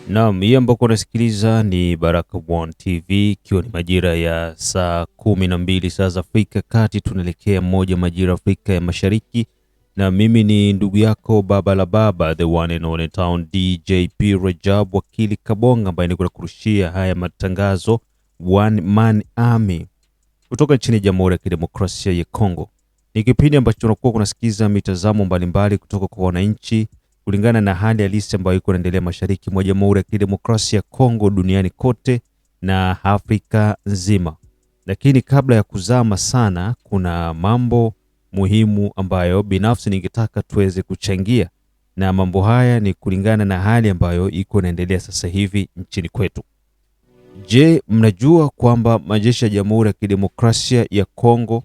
Naam, hii ambako unasikiliza ni Baraka1 TV, ikiwa ni majira ya saa 12 saa za Afrika Kati, tunaelekea moja majira Afrika ya Mashariki, na mimi ni ndugu yako baba la baba, the one and only town DJP Rajab Wakili Kabonga, ambaye niko kurushia haya matangazo One Man Army kutoka nchini Jamhuri ya Kidemokrasia ya Kongo. Ni kipindi ambacho tunakuwa kunasikiza mitazamo mbalimbali kutoka kwa wananchi kulingana na hali halisi ambayo iko inaendelea mashariki mwa Jamhuri ya Kidemokrasia ya Kongo, duniani kote na Afrika nzima. Lakini kabla ya kuzama sana, kuna mambo muhimu ambayo binafsi ningetaka tuweze kuchangia, na mambo haya ni kulingana na hali ambayo iko inaendelea sasa hivi nchini kwetu. Je, mnajua kwamba majeshi ya Jamhuri ya Kidemokrasia ya Kongo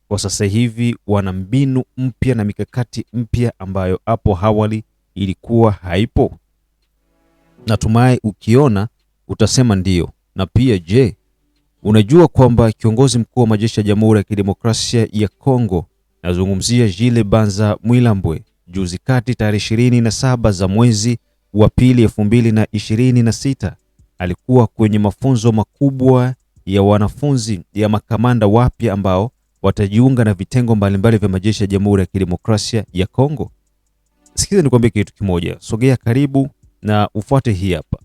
kwa sasa hivi wana mbinu mpya na mikakati mpya ambayo hapo awali ilikuwa haipo? Natumai ukiona utasema ndio. Na pia je, unajua kwamba kiongozi mkuu wa majeshi ya Jamhuri ya Kidemokrasia ya Kongo, nazungumzia Jules Banza Mwilambwe, juzi kati tarehe 27 za mwezi wa pili 2026 alikuwa kwenye mafunzo makubwa ya wanafunzi ya makamanda wapya ambao watajiunga na vitengo mbalimbali vya majeshi ya Jamhuri ya Kidemokrasia ya Kongo. Sikiza nikwambie kitu kimoja, sogea karibu na ufuate hii hapa.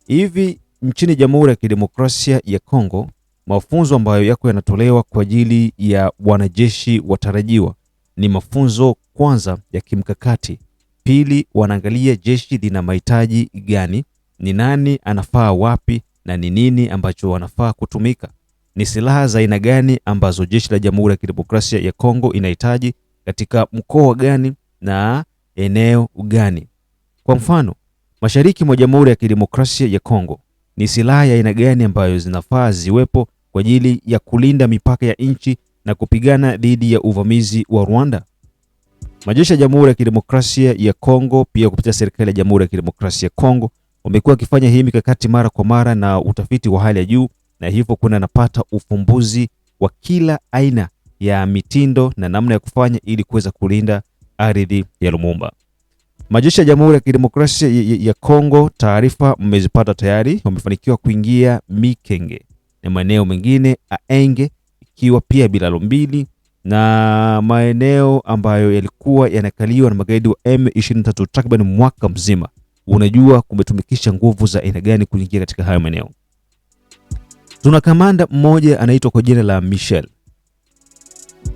Hivi nchini Jamhuri ya Kidemokrasia ya Kongo, mafunzo ambayo yako yanatolewa kwa ajili ya wanajeshi watarajiwa ni mafunzo kwanza ya kimkakati. Pili, wanaangalia jeshi lina mahitaji gani, ni nani anafaa wapi, na ni nini ambacho wanafaa kutumika. Ni silaha za aina gani ambazo jeshi la Jamhuri ya Kidemokrasia ya Kongo inahitaji katika mkoa gani na eneo gani. Kwa mfano, mashariki mwa Jamhuri ya Kidemokrasia ya Kongo ni silaha ya aina gani ambayo zinafaa ziwepo kwa ajili ya kulinda mipaka ya nchi na kupigana dhidi ya uvamizi wa Rwanda. Majeshi ya Jamhuri ya Kidemokrasia ya Kongo pia kupitia serikali ya Jamhuri ya Kidemokrasia ya Kongo wamekuwa wakifanya hii mikakati mara kwa mara na utafiti wa hali ya juu, na hivyo kuna napata ufumbuzi wa kila aina ya mitindo na namna ya kufanya ili kuweza kulinda ardhi ya Lumumba. Majeshi ya Jamhuri ya Kidemokrasia ya Kongo, taarifa mmezipata tayari, wamefanikiwa kuingia Mikenge na maeneo mengine Aenge, ikiwa pia Bilalo mbili na maeneo ambayo yalikuwa yanakaliwa na magaidi wa M23 takriban mwaka mzima. Unajua kumetumikisha nguvu za aina gani kuingia katika hayo maeneo. Tuna kamanda mmoja anaitwa kwa jina la Michel.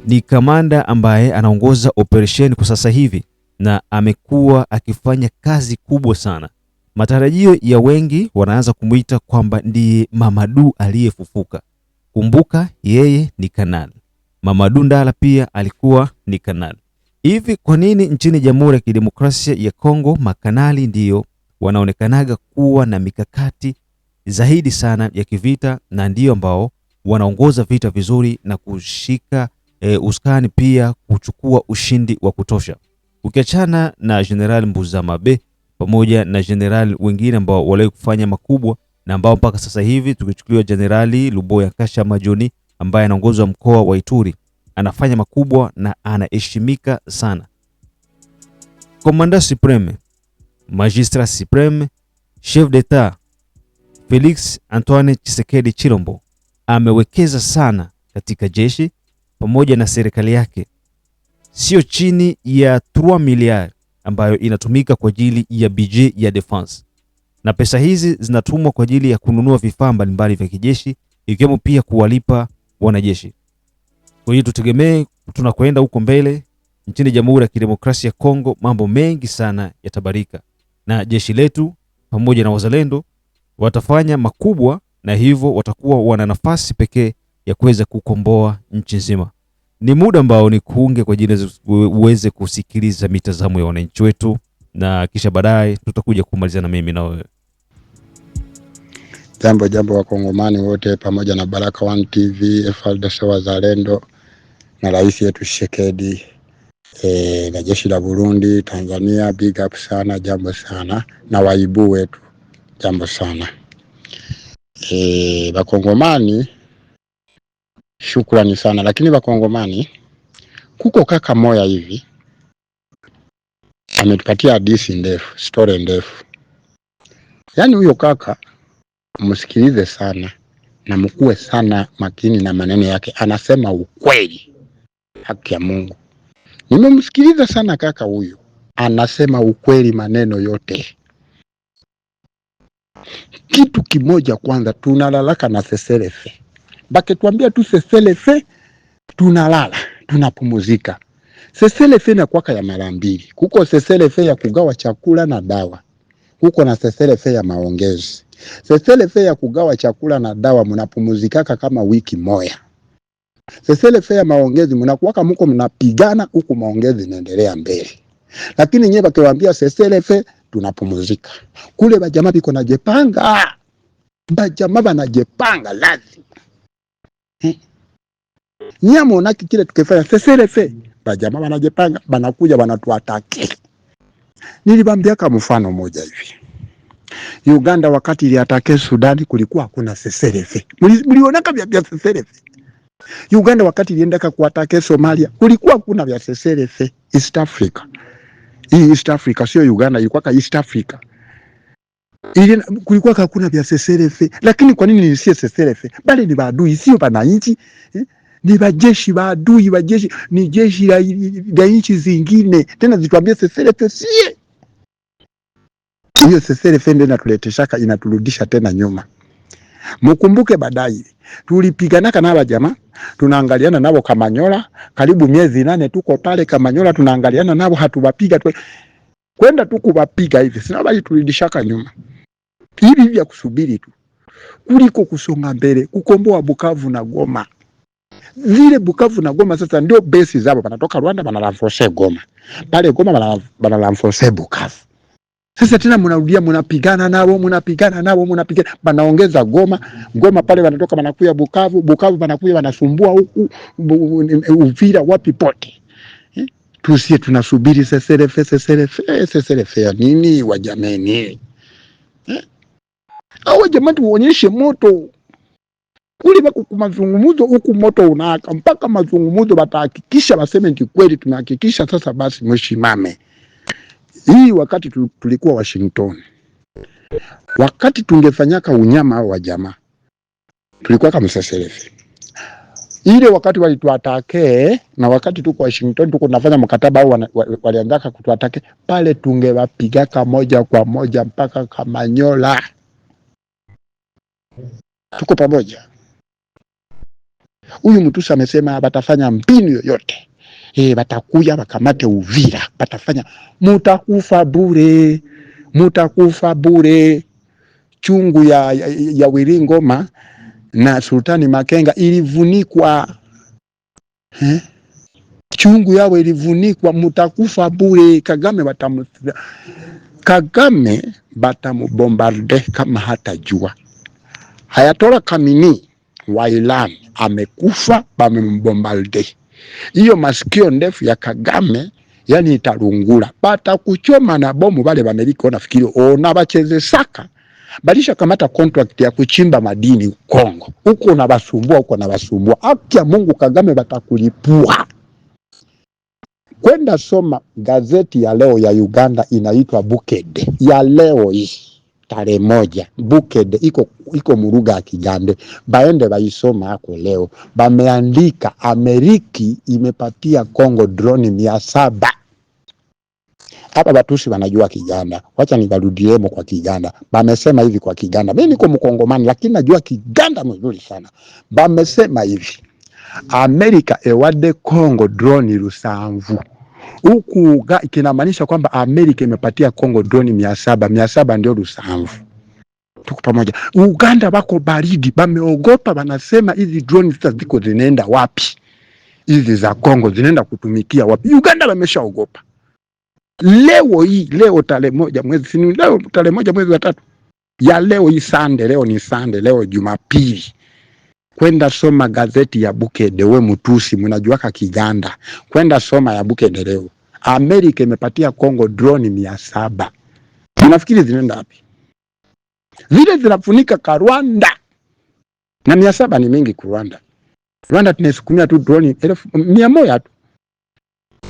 Ni kamanda ambaye anaongoza operation kwa sasa hivi na amekuwa akifanya kazi kubwa sana. Matarajio ya wengi wanaanza kumuita kwamba ndiye Mamadu aliyefufuka. Kumbuka yeye ni kanali. Mamadu Ndala pia alikuwa ni kanali. Hivi kwa nini nchini Jamhuri ya Kidemokrasia ya Kongo makanali ndio wanaonekanaga kuwa na mikakati zaidi sana ya kivita na ndio ambao wanaongoza vita vizuri na kushika uskani, pia kuchukua ushindi wa kutosha? Ukiachana na General Mbuzamabe pamoja na general wengine ambao wale kufanya makubwa na ambao mpaka sasa hivi tukichukuliwa Generali Luboya Kasha Majoni ambaye anaongoza mkoa wa Ituri anafanya makubwa na anaheshimika sana. Commandant Supreme, Magistrat Supreme, Chef d'Etat Felix Antoine Tshisekedi Chilombo amewekeza sana katika jeshi pamoja na serikali yake, sio chini ya 3 miliari ambayo inatumika kwa ajili ya budget ya defense, na pesa hizi zinatumwa kwa ajili ya kununua vifaa mbalimbali vya kijeshi ikiwemo pia kuwalipa wanajeshi. Kwa hiyo tutegemee tunakwenda huko mbele nchini Jamhuri ya Kidemokrasia ya Kongo, mambo mengi sana yatabarika na jeshi letu pamoja na wazalendo watafanya makubwa, na hivyo watakuwa wana nafasi pekee ya kuweza kukomboa nchi nzima. Ni muda ambao ni kuunge kwa ajili uweze kusikiliza mitazamo ya wananchi wetu, na kisha baadaye tutakuja kumalizana mimi na wewe. Jambo Wakongomani wote pamoja na Baraka1 TV, FARDC wazalendo na rais yetu Tshisekedi na jeshi la Burundi, Tanzania, big up sana, jambo sana, na waibu wetu, jambo sana. Wakongomani shukrani sana, lakini Wakongomani kuko kaka moya hivi ametupatia hadithi ndefu, story ndefu. Yaani huyo kaka msikilize sana na mkuwe sana makini na maneno yake, anasema ukweli. Haki ya Mungu, nimemsikiliza sana kaka huyo, anasema ukweli maneno yote. Kitu kimoja kwanza, tunalalaka na seselefe, bakituambia tu seselefe tunalala tunapumuzika. Seselefe na kwaka ya mara mbili, kuko seselefe ya kugawa chakula na dawa, kuko na seselefe ya maongezi. Seselefe ya kugawa chakula na dawa mnapumuzikaka kama wiki moja. Seselefe ya maongezi mnakuwaka mko mnapigana huku maongezi inaendelea mbele. Lakini nyewe bakiwaambia seselefe tunapumuzika. Kule bajamaa biko najepanga. Bajamaa banajepanga lazima. Nyama unaki kile tukifanya seselefe, bajamaa banajepanga, banakuja banatuataki. Nilibambia kama mfano moja hivi. Uganda wakati iliatake Sudani kulikuwa hakuna seselefe. Mlionaka vya seselefe. Uganda wakati iliendaka kuatake Somalia kulikuwa hakuna vya seselefe. East Africa. Hii East Africa sio Uganda, ilikuwa ka East Africa. Kulikuwa hakuna vya seselefe. Lakini kwa nini nisiye seselefe? Bali ni maadui, sio wananchi. Ni wajeshi maadui, wajeshi ni jeshi la nchi zingine. Tena zituambie seselefe sie. Hiyo seselefe ndio inatuleteshaka, inaturudisha tena nyuma. Mkumbuke baadaye tulipiganaka na jamaa, tunaangaliana nao Kamanyola karibu miezi 8 tuko pale Kamanyola, tunaangaliana nao hatuwapiga tu kwenda tu kuwapiga hivi, sina bali tulidishaka nyuma. Hivi vya kusubiri tu kuliko kusonga mbele, kukomboa Bukavu na Goma. Zile Bukavu na Goma sasa ndio base zao, wanatoka Rwanda banalanforce Goma, pale Goma banalanforce Bukavu. Sasa tena mnarudia mnapigana nao, banaongeza Goma pale wanatoka wanakuja Bukavu wanakuja wanasumbua huku Uvira wapi pote. Tusie tunasubiri seselefe ya nini wajameni? Hao jamaa tuonyeshe moto. Kuli bako kumazungumuzo huku moto unaka, mpaka mazungumuzo batahakikisha baseme ni kweli tunahakikisha sasa basi mshimame. Hii wakati tulikuwa Washington, wakati tungefanyaka unyama wa jamaa, tulikuwa kama seselefe. Ile wakati walituatake na wakati tuko Washington tuko nafanya mkataba au waliandaka kutuatake, pale tungewapigaka moja kwa moja mpaka Kamanyola. Tuko pamoja. Huyu mtu amesema batafanya mbinu yoyote. Batakuja bakamate Uvira, batafanya, mutakufa bure. Chungu ya Wiringoma na Sultani Makenga ilivunikwa. Chungu yao ilivunikwa, mutakufa bure. Kagame batamubombarde kama hata jua. Hayatola Kamini wa Iran amekufa, bamembombarde. Hiyo masikio ndefu ya Kagame yani itarungula. Bata kuchoma na bomu bale Amerika wanafikiri ona bacheze saka. Balisha kamata contract ya kuchimba madini Kongo. Huko na basumbua. Haki ya Mungu Kagame batakulipua. Kwenda soma gazeti ya leo ya Uganda inaitwa Bukede. Ya leo hii tarehe 1 Bukede iko muruga ya Kigande. Baende baisoma hako leo. Bameandika Ameriki imepatia Kongo droni 700. Hapa batusi wanajua Kiganda. Wacha nibarudiemo kwa Kiganda. Bamesema hivi kwa Kiganda. Mimi niko Mkongomani lakini najua Kiganda mzuri sana. Bamesema hivi. Amerika ewade Kongo droni 700. Huku kinamaanisha kwamba Amerika imepatia Kongo droni 700. 700 ndio 700. Tuko pamoja. Uganda bako baridi, bameogopa, banasema hizi drone ziko zinaenda wapi? Hizi za Kongo zinaenda kutumikia wapi? Uganda wameshaogopa. Leo tarehe 1 mwezi wa 3. Ya leo hii Sunday, leo ni Sunday, leo Jumapili. Kwenda soma gazeti ya Bukede, we mtusi mnajuaka Kiganda. Kwenda soma ya Bukede leo. Amerika imepatia Kongo drone 700. Unafikiri zinaenda wapi? Zile zinafunika ka Rwanda. Na 700 ni mingi kwa Rwanda. Rwanda tunasukumia tu drone 100 tu.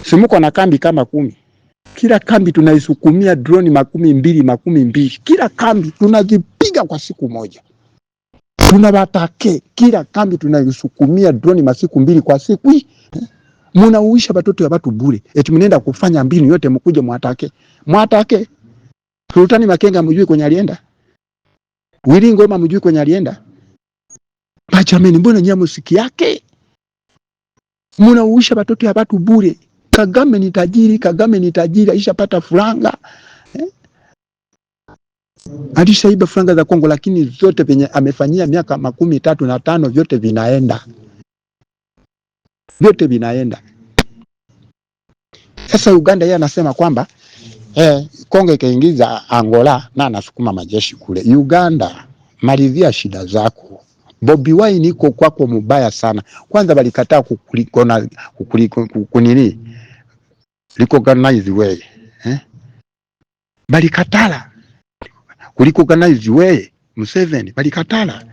Simuko na kambi kama 10. kila kambi tunaisukumia droni 20 kila kambi tunazipiga kwa siku moja. Tunawatake kila kambi tunaisukumia droni 2 kwa siku. Munauisha watoto ya watu bure. Eti mnaenda kufanya mbinu yote mkuje mwatake. Sultani Makenga mjui kwenye alienda? Willy Ngoma mjui kwenye alienda? Pachameni mbona nyinyi msiki yake? Munauisha watoto ya watu bure. Kagame ni tajiri, aishapata franga. Alishaiba franga za Kongo, lakini zote venye amefanyia miaka 35 vyote vinaenda. Vyote vinaenda. Sasa Uganda yeye anasema kwamba Kongo ikaingiza Angola na anasukuma majeshi kule. Uganda, malizia shida zako. Bobi Wine iko kwako mubaya sana. Kwanza walikataa recognize way. Balikatala. Recognize way. Museveni balikatala.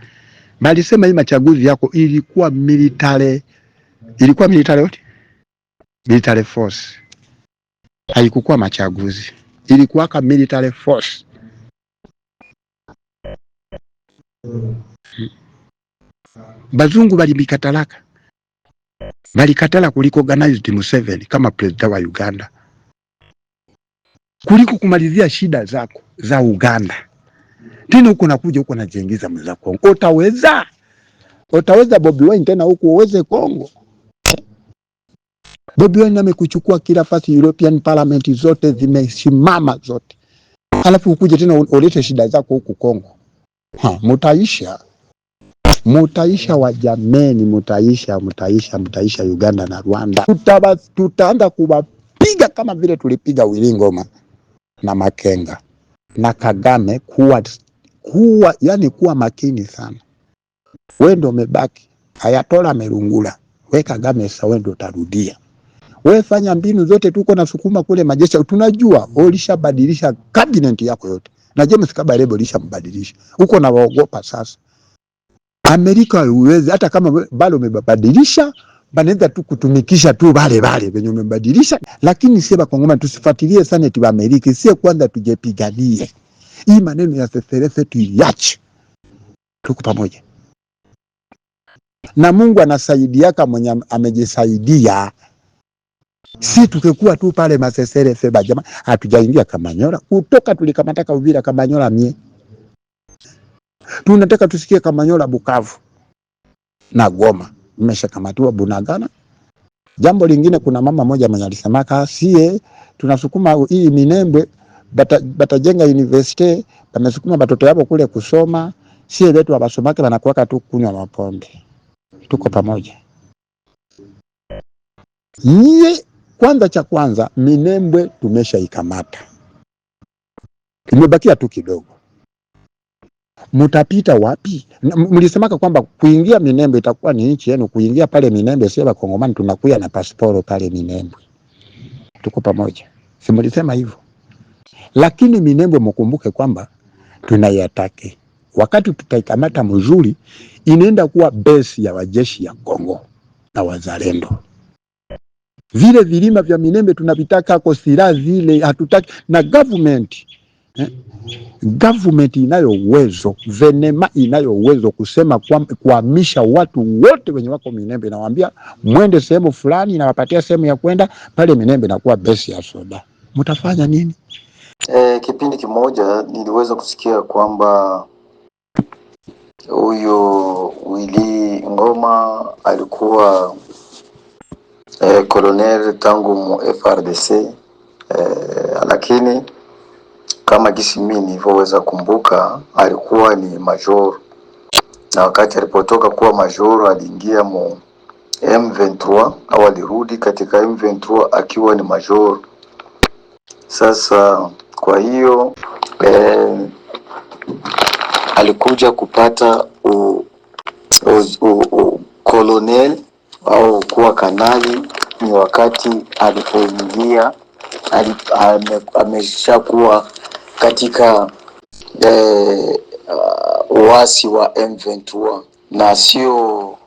Balisema hii machaguzi yako ilikuwa military. Ilikuwa military what? Military force. Haikukuwa machaguzi. Ilikuwa ka military force. Bazungu balikatalaka. Balikatala kuliko organized Museveni kama president wa Uganda. Kuliko kumalizia shida zako za Uganda. Tena huko nakuja huko najengiza mza Kongo. Utaweza Bobi Wine tena huko uweze Kongo. Bobi Wine amekuchukua kila fasi, European Parliament zote zimesimama zote. Alafu ukuje tena ulete shida zako huku Kongo. Mutaisha wajameni, mutaisha Uganda na Rwanda. Tutaanza kuwapiga kama vile tulipiga Willy Ngoma na Makenga na Kagame. Kuwa makini sana. Wewe ndio umebaki. Ayatola amerungula. Wewe Kagame sasa wewe ndio utarudia. Wewe fanya mbinu zote, tuko na sukuma kule majeshi. Tunajua ulishabadilisha cabinet yako yote. Na James Kabarebe ulishambadilisha. Uko na waogopa sasa. Amerika uweze hata kama bado umebadilisha, banaweza tu kutumikisha tu wale wenye umebadilisha, lakini sema Kongoma tusifuatilie sana eti Amerika, sio kwanza tujepiganie. Hii maneno ya seferefe tuiache. Tuko pamoja. Na Mungu anasaidiaka mwenye amejisaidia. Si tukekuwa tu pale masesere feba jamaa, hatujaingia Kamanyola. Kutoka tulikamataka Uvira Kamanyola mie. Tunataka tusikie Kamanyola Bukavu na Goma. Mmeshakamatiwa Bunagana. Jambo lingine, kuna mama moja mwenye alisemaka sie tunasukuma hii Minembwe batajenga university, bamesukuma batoto yao kule kusoma, sie wetu wabasomake wanakuwaka tu kunywa mapombe. Tuko pamoja. Cha kwanza Minembwe tumeshaikamata. Imebakia tu kidogo. Mutapita wapi? Mlisemaka kwamba kuingia Minembwe itakuwa ni nchi yenu, kuingia pale Minembwe sio Wakongomani tunakuya na pasiporo pale Minembwe. Tuko pamoja. Si mlisema hivyo? Lakini Minembwe mkumbuke kwamba tunaiatake. Wakati tutaikamata mzuri, inaenda kuwa base ya wajeshi ya Kongo na wazalendo. Vile vilima vya Minembwe tunavitaka kwa silaha zile, hatutaki na government. Government inayo uwezo, venema inayo uwezo kusema kuhamisha watu wote wenye wako Minembwe, nawaambia mwende sehemu fulani na wapatia sehemu ya kwenda pale Minembwe na kuwa base ya soda. Mtafanya nini? Kipindi kimoja niliweza kusikia kwamba huyo Willy Ngoma alikuwa colonel tangu mu FRDC, lakini kama gisi mimi nilivyoweza kumbuka alikuwa ni major, na wakati alipotoka kuwa major aliingia mu M23 au alirudi katika M23 akiwa ni major. Sasa kwa hiyo alikuja kupata colonel au kuwa kanali ni wakati alipoingia ameshakuwa katika uasi wa M23, na sio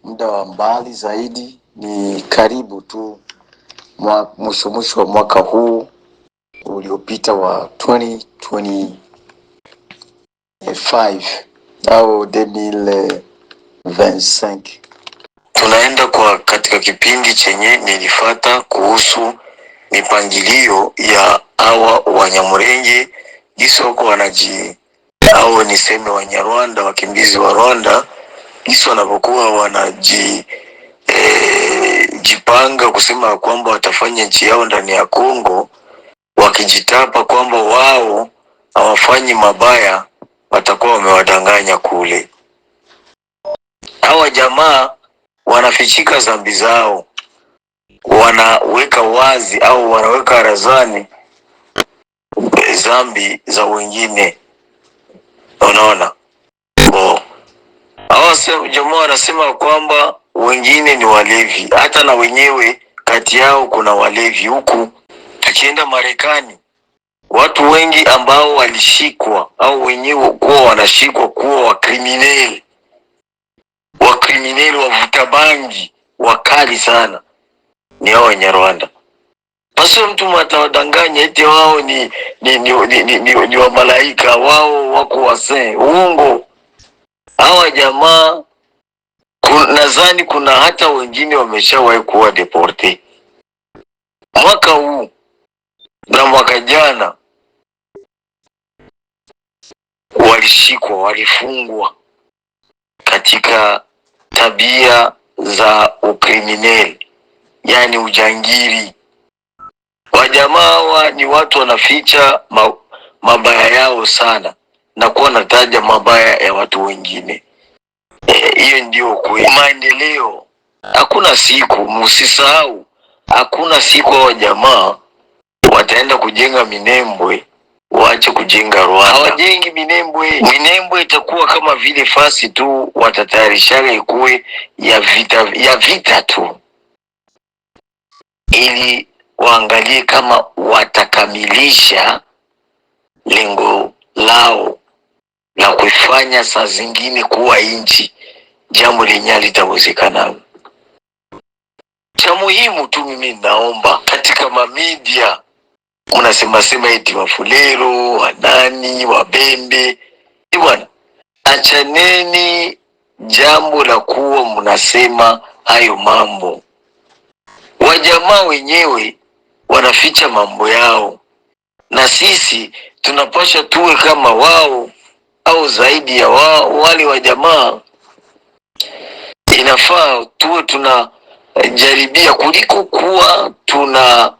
muda wa mbali zaidi, ni karibu tu mwisho wa mwaka huu uliopita wa 2025 au 2025. Tunaenda kwa katika kipindi chenye nilifata kuhusu mipangilio ya hawa Wanyamulenge jinsi wako wanaji au niseme Wanyarwanda, wakimbizi wa Rwanda jinsi wanapokuwa wanaji jipanga kusema kwamba watafanya nchi yao ndani ya Kongo, wakijitapa kwamba wao hawafanyi mabaya, watakuwa wamewadanganya kule. Hawa jamaa wanafichika dhambi zao, wanaweka wazi au wanaweka harazani dhambi za wengine. Unaona? Hawa jamaa wanasema kwamba wengine ni walevi, hata na wenyewe kati yao kuna walevi. Huku tukienda Marekani, watu wengi ambao walishikwa au wenyewe kuwa wanashikwa kuwa wakrimineli wavuta bangi wakali sana ni hao Wanyarwanda. Basi mtu atawadanganya eti wao ni wa malaika, wao wako wasee. Uongo. Hawa jamaa nadhani kuna hata wengine wameshawahi kuwa deporte. Mwaka huu na mwaka jana walishikwa, walifungwa katika tabia za ukrimineli, yani ujangiri. Wajamaa hawa ni watu wanaficha mabaya yao sana na kuwa nataja mabaya ya watu wengine. Hiyo ndio kweli. Maendeleo hakuna siku, msisahau, hakuna siku wa jamaa wataenda kujenga Minembwe waache kujenga Rwanda. Hawajengi Minembwe. Minembwe itakuwa kama vile fasi tu watatayarishaga ikuwe ya vita tu, ili waangalie kama watakamilisha lengo lao la kuifanya saa zingine kuwa nchi, jambo lenye litawezekana. Cha muhimu tu mimi naomba katika mamedia mnasema eti Wafulero, Wanani, Wabembe, bwana, achaneni jambo la kuwa mnasema hayo mambo. Wajamaa wenyewe wanaficha mambo yao, na sisi tunapasha tuwe kama wao au zaidi ya wao. Wale wajamaa inafaa tuwe tunajaribia kuliko kuwa tunaonesha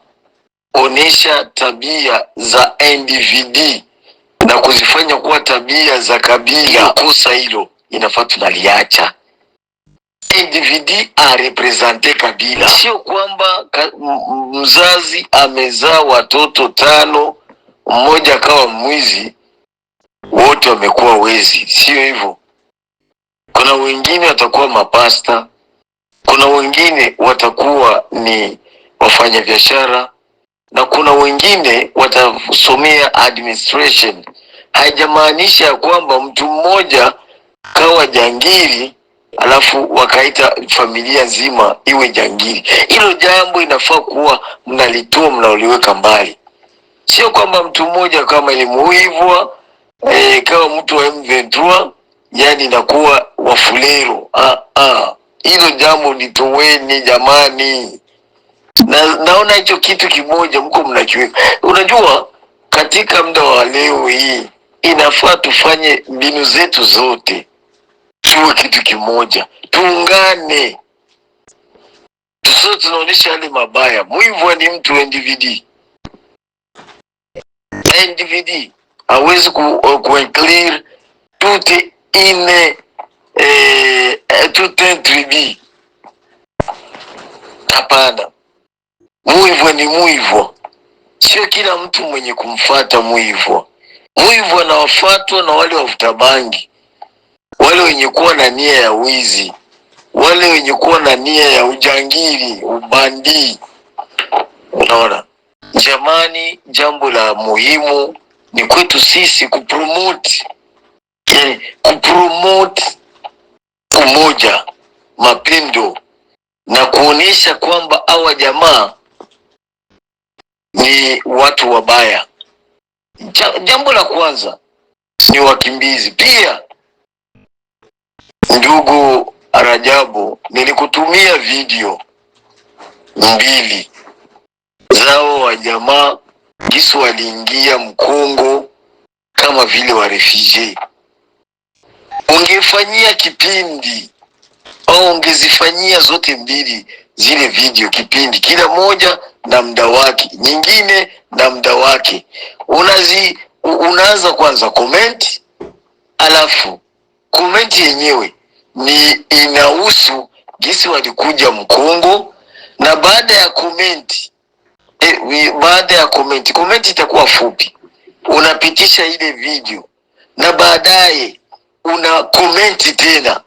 tabia za individu na kuzifanya kuwa tabia za kabila. Kosa hilo inafaa tunaliacha. Individu arepresente kabila, sio kwamba mzazi amezaa watoto 5, mmoja akawa mwizi, wote wamekuwa wezi. Sio hivyo. Kuna wengine watakuwa mapasta, kuna wengine watakuwa ni wafanya biashara, na kuna wengine watasomea administration. Haijamaanisha kwamba mtu mmoja kawa jangiri alafu wakaita familia nzima iwe jangiri. Hilo jambo inafaa kuwa mnalitoa, mnaoliweka mbali. Sio kwamba mtu mmoja kama ilimuivwa kama mtu wa M23 yani inakuwa Wafulero. Hilo jambo litoweni jamani. Naona hicho kitu kimoja mko mnakiweka. Unajua katika muda wa leo hii inafaa tufanye mbinu zetu zote tuwe kitu kimoja, tuungane. Tusio tunaonesha hali mabaya. Mwivu ni mtu individu. Individu hawezi ku-inclure toute une tribu. Hapana. Mwivu ni mwivu. Sio kila mtu mwenye kumfuata mwivu. Mwivu anawafuatwa na wale wavuta bangi, wale wenye kuwa na nia ya wizi, wale wenye kuwa na nia ya ujangiri, ubandi. Unaona? Jamani, jambo la muhimu ni kwetu sisi kupromote umoja, mapendo na kuonesha kwamba hawa jamaa ni ni watu wabaya. Jambo la kwanza ni wakimbizi. Pia ndugu Rajabu, nilikutumia video 2 zao wa jamaa jinsi waliingia Mkongo kama vile wa refugee. Ungefanyia kipindi au ungezifanyia zote 2 zile video kipindi, kila moja na muda wake, nyingine na muda wake. Unaanza kwanza comment, alafu comment yenyewe ni inahusu jinsi walikuja Mkongo, na baada ya comment itakuwa fupi, unapitisha ile video na baadaye una comment tena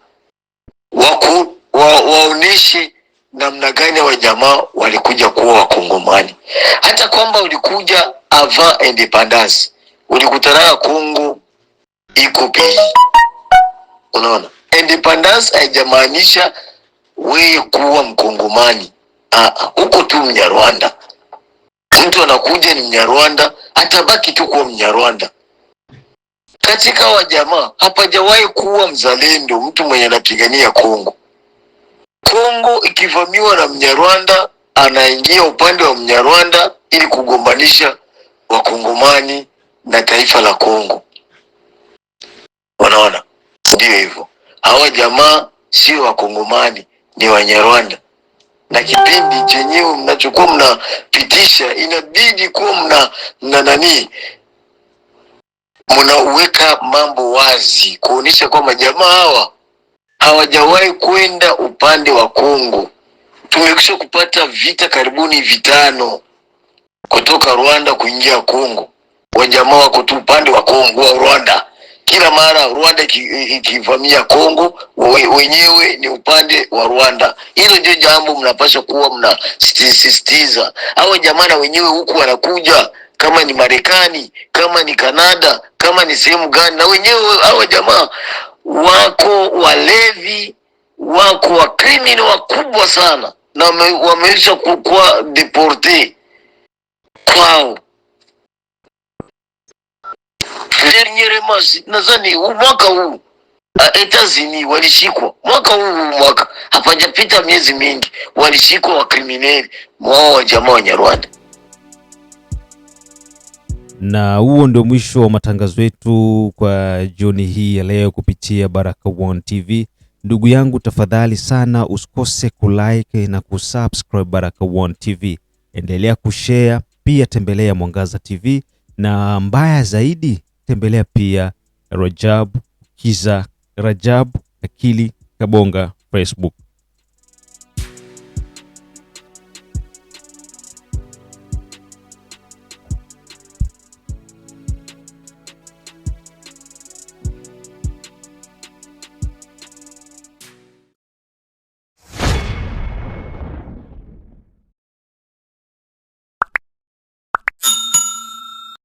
waoneshe namna gani wa jamaa walikuja kuwa Wakongomani. Hata kwamba ulikuja avant independence, ulikutana Kongo iko pili. Unaona, independence haijamaanisha wewe kuwa Mkongomani. Huko tu Mnyarwanda. Mtu anakuja ni Mnyarwanda, atabaki tu kuwa Mnyarwanda. Katika wa jamaa hapajawahi kuwa mzalendo, mtu mwenye anapigania Kongo. Kongo ikivamiwa na Mnyarwanda, anaingia upande wa Mnyarwanda ili kugombanisha Wakongomani na taifa la Kongo. Unaona? Ndio hivyo. Hawa jamaa sio Wakongomani, ni Wanyarwanda. Na kipindi chenyewe mnachokuwa mnapitisha inabidi kuwa mnaweka mambo wazi kuonesha kwamba jamaa hawa hawajawahi kwenda upande wa Kongo. Tumekwisha kupata vita karibuni 5 kutoka Rwanda kuingia Kongo. Wajamaa wako tu upande wa Kongo wa Rwanda. Kila mara Rwanda ikivamia Kongo, wenyewe ni upande wa Rwanda. Hilo ndio jambo mnapaswa kuwa mnasisitiza. Hao jamaa na wenyewe huku wanakuja, kama ni Marekani, kama ni Kanada, kama ni sehemu gani, na wenyewe hao jamaa wako walevi, wako wa criminal wakubwa sana, na wameisha kuwa deporte kwao. Nadhani mwaka huu Etazini walishikwa mwaka hapajapita miezi mingi, walishikwa wa criminali mwao wa jamaa wa Nyarwanda. Na huo ndio mwisho wa matangazo yetu kwa jioni hii ya leo kupitia Baraka1 TV. Ndugu yangu, tafadhali sana usikose kulike na kusubscribe Baraka1 TV. Endelea kushare, pia tembelea Mwangaza TV, na mbaya zaidi tembelea pia Rajab Kiza Rajab Akili Kabonga Facebook.